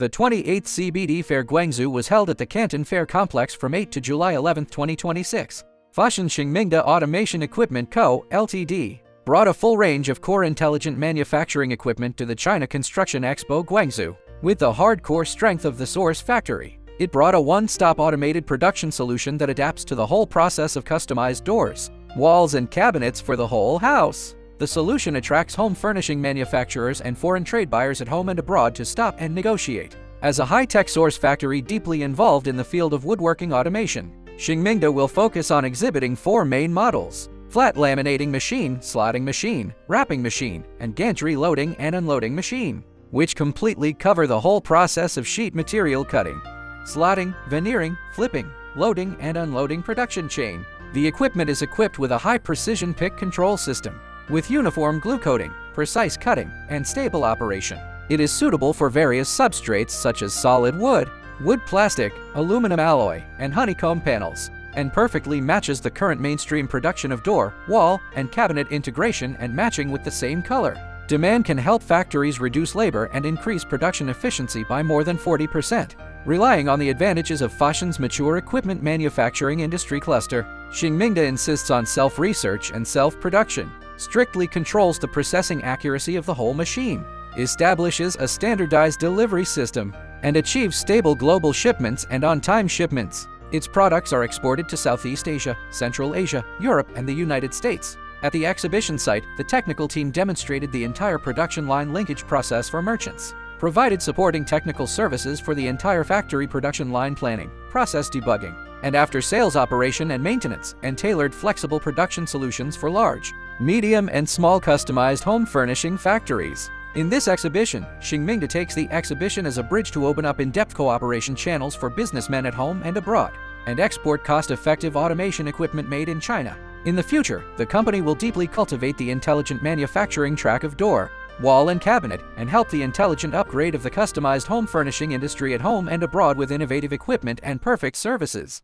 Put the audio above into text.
The 28th CBD Fair Guangzhou was held at the Canton Fair Complex from 8 to July 11, 2026. Fashion Xingmingda Automation Equipment Co., Ltd. brought a full range of core intelligent manufacturing equipment to the China Construction Expo Guangzhou. With the hardcore strength of the source factory, it brought a one-stop automated production solution that adapts to the whole process of customized doors, walls, and cabinets for the whole house. The solution attracts home furnishing manufacturers and foreign trade buyers at home and abroad to stop and negotiate. As a high-tech source factory deeply involved in the field of woodworking automation, Xingmingda will focus on exhibiting 4 main models: flat laminating machine, slotting machine, wrapping machine, and gantry loading and unloading machine, which completely cover the whole process of sheet material cutting, slotting, veneering, flipping, loading, and unloading production chain. The equipment is equipped with a high-precision pick control system, with uniform glue coating, precise cutting, and stable operation. It is suitable for various substrates such as solid wood, wood plastic, aluminum alloy, and honeycomb panels, and perfectly matches the current mainstream production of door, wall, and cabinet integration and matching with the same color. Demand can help factories reduce labor and increase production efficiency by more than 40%. Relying on the advantages of Fashion's mature equipment manufacturing industry cluster, Xingmingda insists on self-research and self-production, strictly controls the processing accuracy of the whole machine, establishes a standardized delivery system, and achieves stable global shipments and on-time shipments. Its products are exported to Southeast Asia, Central Asia, Europe, and the United States. At the exhibition site, the technical team demonstrated the entire production line linkage process for merchants, provided supporting technical services for the entire factory production line planning, process debugging, and after-sales operation and maintenance, and tailored flexible production solutions for large, medium, and small customized home furnishing factories. In this exhibition, Xingmingda takes the exhibition as a bridge to open up in-depth cooperation channels for businessmen at home and abroad, and export cost-effective automation equipment made in China. In the future, the company will deeply cultivate the intelligent manufacturing track of door, wall, and cabinet, and help the intelligent upgrade of the customized home furnishing industry at home and abroad with innovative equipment and perfect services.